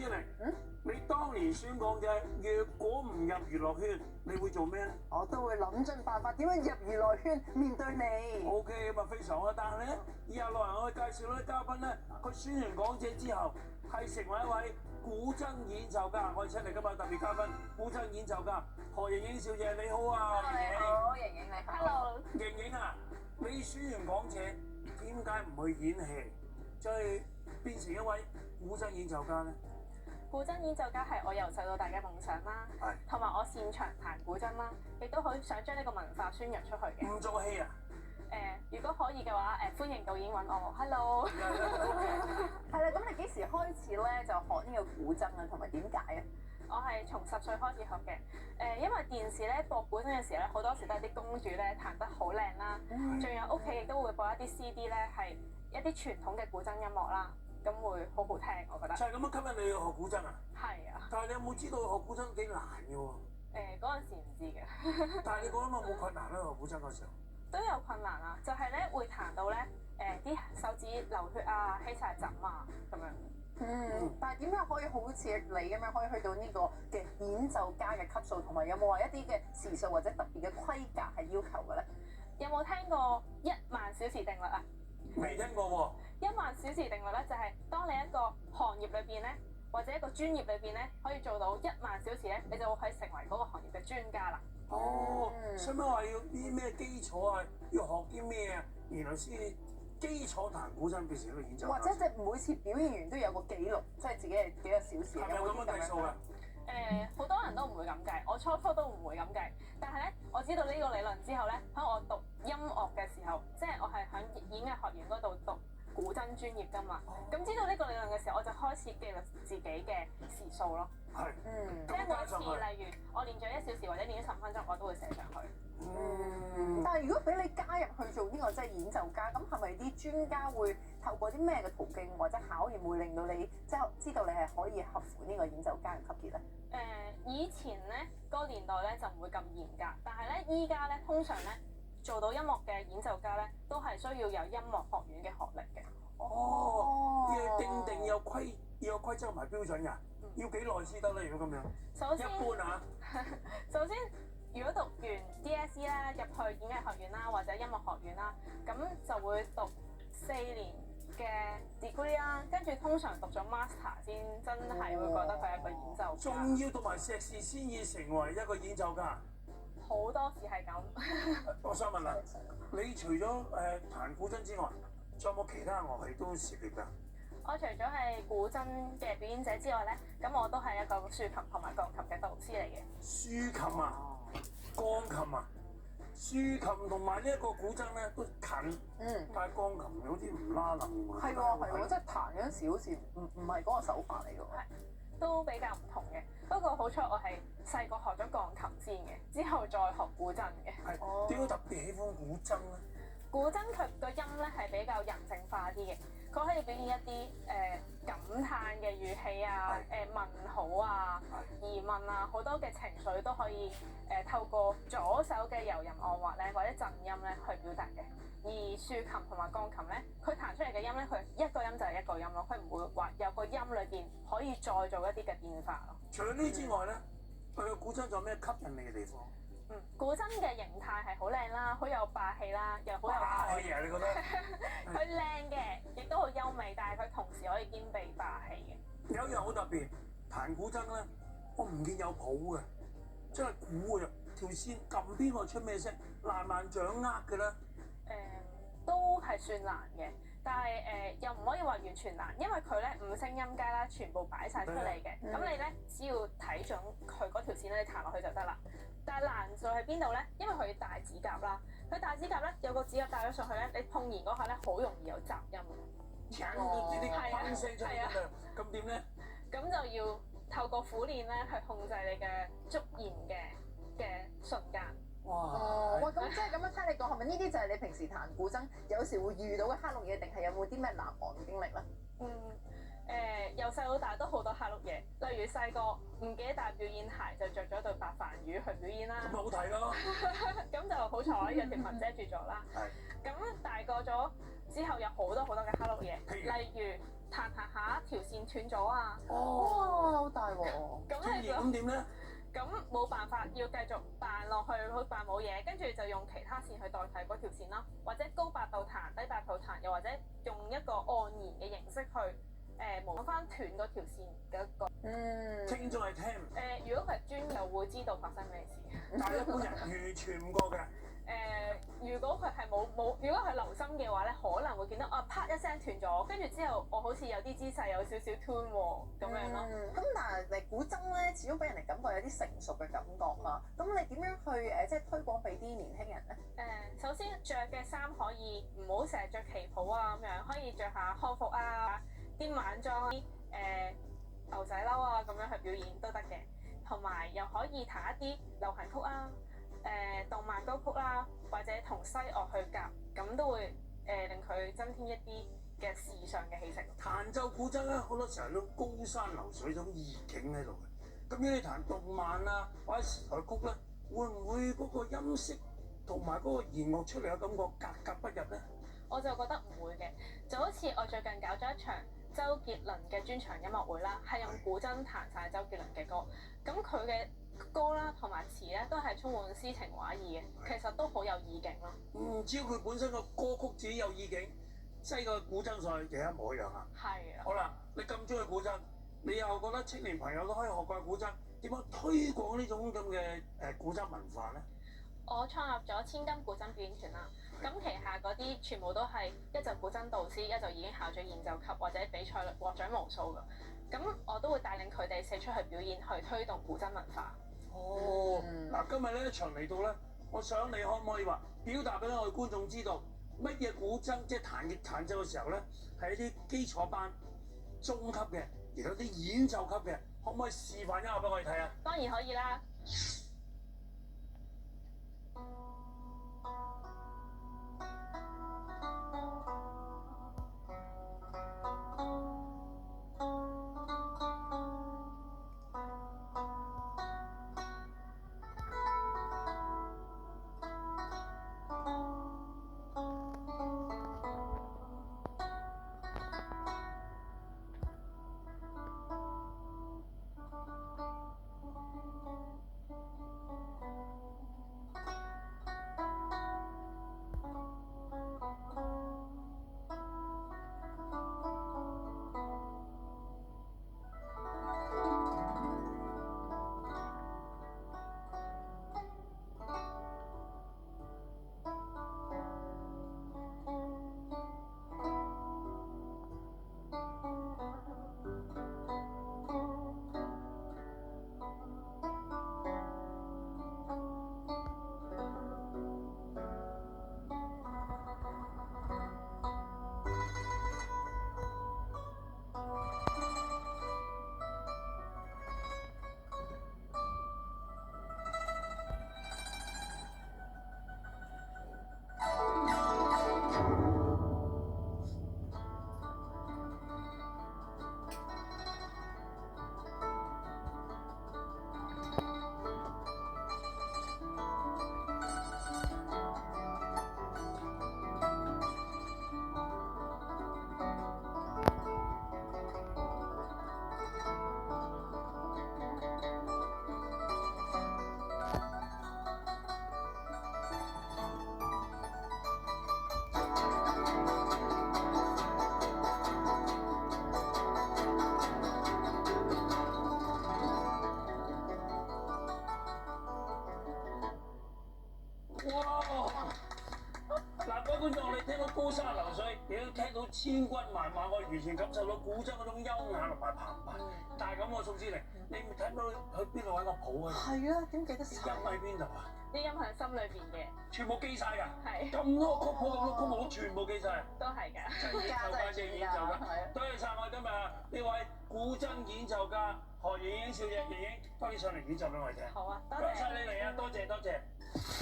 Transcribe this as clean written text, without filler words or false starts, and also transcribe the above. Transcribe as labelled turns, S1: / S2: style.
S1: 之玲，你當年宣講嘅，若果唔入娛樂圈，你會做咩咧？
S2: 我都會諗盡辦法點樣入娛樂圈面對你。
S1: OK 咁啊，非常好。但係咧，以下落嚟我會介紹呢啲嘉賓咧，佢宣完講者之後，係成為一位古箏演奏家。我哋請嚟今日特別嘉賓，古箏演奏家何盈盈小姐，你好啊！
S2: 你好，盈盈你好。Hello。
S1: 盈盈啊，你宣完講者，點解唔去演戲，再變成一位古箏演奏家咧？
S3: 古箏演奏家係我由細到大嘅夢想啦，同埋我擅長彈古箏啦，亦都好想將呢個文化宣揚出去嘅。
S1: 唔做戲啊？
S3: 如果可以嘅話，歡迎導演揾我。Hello。
S2: 係啦，咁你幾時開始咧就學呢個古箏啊？同埋點解啊？
S3: 我係從10歲開始學嘅。因為電視咧播古箏嘅時候咧，好多時都係啲公主咧彈得好靚啦，仲有屋企亦都會播一啲 CD 咧係一啲傳統嘅古箏音樂啦。咁會好好聽，我覺得。
S1: 就係咁樣吸引你去學古箏啊？
S3: 係啊。
S1: 但係你有冇知道學古箏幾難嘅喎？
S3: 嗰陣時唔知嘅。
S1: 但係你覺得冇困難咧？學古箏嗰時候
S3: 都有困難啊，就係咧會彈到咧啲手指流血啊、起晒枕啊咁樣。
S2: 但係點樣可以好似你咁樣可以去到呢個嘅演奏家嘅級數，同埋有冇話一啲嘅時數或者特別嘅規格係要求嘅咧？
S3: 有冇聽過10000小時定律啊？
S1: 未聽過喎。
S3: 10000小時定律咧，就係當你一個行業裏邊咧，或者一個專業裏邊咧，可以做到10000小時咧，你就可以成為嗰個行業嘅專家啦。
S1: 哦，使乜話要啲咩基礎啊？要學啲咩啊？原來先基礎彈古箏變成一個演奏家。
S2: 或者即係每次表演完都有個記錄，即係自己係幾個小時。
S1: 係咪有咁樣計數㗎？
S3: 好多人都唔會咁計，我初都唔會咁計。但係咧，我知道呢個理論之後咧，喺我讀音樂嘅時候，即係我係喺演藝學院嗰度讀古箏專業㗎嘛。咁知道呢個理論嘅時候，我就開始記錄自己嘅時數咯。
S1: 係。
S3: 即係每次，例如我練咗1小時或者練咗10分鐘，我都會寫上去。
S2: 但係如果俾你加入去做呢個即係演奏家，咁係咪啲專家會透過啲咩嘅途徑或者考驗會令到你即係知道你係可以合乎呢個演奏家嘅級別咧？
S3: 以前咧嗰個年代咧就唔會咁嚴格，但係咧依家咧通常咧做到音樂嘅演奏家咧都係需要有音樂學院嘅學歷嘅。
S1: 要定有規則同埋標準㗎，要幾耐先得咧？如果咁樣，
S3: 首先
S1: 一般啊。
S3: 首先，如果讀完 DSE 啦，入去演藝學院啦，或者音樂學院啦，咁就會讀4年嘅 degree 啦，跟住通常讀咗 master 先真係會覺得佢係一個演奏家。
S1: 仲要讀埋碩士先至成為一個演奏家。
S3: 好多時係咁。
S1: 我想問啦，你除咗彈古箏之外，仲有冇其他樂器都涉獵㗎？
S3: 我除咗係古箏嘅表演者之外咧，咁我都係一個豎琴同埋鋼琴嘅導師嚟嘅。
S1: 豎琴啊，鋼琴啊，豎琴同埋呢一個古箏咧都近，但係鋼琴有啲唔拉楞喎。
S2: 係喎，即係彈嗰陣時好似唔係嗰個手法嚟㗎喎。
S3: 係，都比較唔同嘅。不過好彩我係細個學咗鋼琴先嘅，之後再學古箏嘅。
S1: 係，點解特別喜歡古箏咧？
S3: 古箏佢個音咧係比較人性化啲嘅，佢可以表現一啲感嘆嘅語氣啊、問號啊、疑問啊，好多嘅情緒都可以透過左手嘅柔韧按滑咧或者震音咧去表達嘅。而豎琴同埋鋼琴咧，佢彈出嚟嘅音咧，佢一個音就係一個音咯，佢唔會話有個音裏邊可以再做一啲嘅變化咯。
S1: 除咗呢之外咧，佢嘅古箏仲有咩吸引你嘅地方？
S3: 古箏嘅形態係好靚啦，好有霸氣啦，又好有
S1: 霸氣啊！你覺得？
S3: 佢靚嘅，亦都好優美，但係佢同時可以兼備霸氣嘅。
S1: 有一樣好特別，彈古箏咧，我唔見有譜嘅，真係估嘅，條線撳邊個出咩聲，難唔難掌握嘅咧？
S3: 都係算難嘅，但係又唔可以話完全難，因為佢咧5聲音階啦，全部擺晒出嚟嘅。咁你咧只要睇準佢嗰條線咧，你彈落去就得啦。但係難在喺邊度咧？因為佢大指甲啦，佢大指甲咧有個指甲帶咗上去咧，你碰完嗰下咧好容易有雜音。
S1: 搶啲啲聲出嚟㗎，咁點咧？
S3: 咁就要透過苦練咧去控制你嘅觸弦嘅瞬間。
S2: 哇！喂，咁即係咁樣聽你講，係咪呢啲就係你平時彈古箏有時會遇到嘅蝦碌嘢，定係有冇啲咩難忘嘅經歷咧？
S3: 由細到大都好多蝦碌嘢，例如細個唔記得帶表演鞋，就着咗對白飯魚去表演啦。
S1: 咁咪好睇咯！
S3: 咁就好彩有條裙遮住咗啦。咁大個咗之後有好多嘅蝦碌嘢，例如彈下條線斷咗啊！
S2: 哇，好大喎！
S3: 咁咧就
S1: 咁點咧？
S3: 咁冇辦法，要繼續扮落去，好扮冇嘢，跟住就用其他線去代替嗰條線啦，或者高八度彈、低八度彈，又或者用一個按弦嘅形式去模仿翻斷嗰條線嘅一個。
S1: 聽眾係聽，
S3: 如果佢係專就會知道發生咩事。
S1: 但係一般人完全唔覺嘅。
S3: 如果佢係冇，如果佢留心嘅話咧，可能會見到啊，啪一聲斷咗，跟住之後我好似有啲姿勢有少少 tune 喎，咁樣咯。
S2: 咁但係你古箏咧，始終俾人哋感覺有啲成熟嘅感覺嘛。咁你點樣去即係推廣俾啲年輕人咧？
S3: 首先着嘅衫可以唔好成日着旗袍啊咁樣，可以着下漢服啊、啲晚裝啲牛仔褸啊咁樣去表演都得嘅，同埋又可以彈一啲流行曲啊。動漫歌曲啦，或者同西樂去夾，咁都會令佢增添一啲嘅時尚嘅氣息。
S1: 彈奏古箏咧，好多時候都高山流水種意境喺度嘅。咁如果你彈動漫啊或者時代曲咧，會唔會嗰個音色同埋嗰個弦樂出嚟嘅感覺格格不入咧？
S3: 我就覺得唔會嘅，就好似我最近搞咗一場周杰倫嘅專場音樂會啦，係用古箏彈晒周杰倫嘅歌，咁佢嘅歌啦同埋詞咧都係充滿詩情畫意嘅，其實都好有意境咯。
S1: 只要佢本身個歌曲自己有意境，擠個古箏上去就一模一樣啦。
S3: 係啊。
S1: 好啦，你咁中意古箏，你又覺得青年朋友都可以學過古箏，點樣推廣呢種咁嘅古箏文化咧？
S3: 我創立咗千金古箏表演團啦，咁旗下嗰啲全部都係一就古箏導師，一就已經考咗演奏級或者比賽獲獎無數㗎。咁我都會帶領佢哋四出去表演，去推動古箏文化。
S1: 嗱，今日呢一場嚟到咧，我想你可唔可以話表達俾我哋觀眾知道乜嘢古箏即係彈奏嘅時候咧，係一啲基礎班、中級嘅，亦有啲演奏級嘅，可唔可以示範一下俾我哋睇啊？
S3: 當然可以啦。
S1: 觀眾，你聽到高山流水，亦都聽到千軍萬馬，我完全感受到古箏嗰種優雅同埋澎湃。但係咁喎，宋之玲，你唔睇到去邊度揾個譜啊？
S2: 係啊，點記得晒？
S1: 音喺邊度啊？
S3: 啲音喺心裏邊嘅，
S1: 全部記晒㗎。
S3: 係。
S1: 咁多曲譜，咁多曲目，全部記晒。
S3: 都係㗎。
S1: 真係演奏家，正演奏家。多謝晒我哋今日呢位古箏演奏家何盈英小姐，盈英，歡迎上嚟演奏俾我哋聽。
S3: 好啊，多謝。
S1: 多謝你嚟啊！多謝多謝。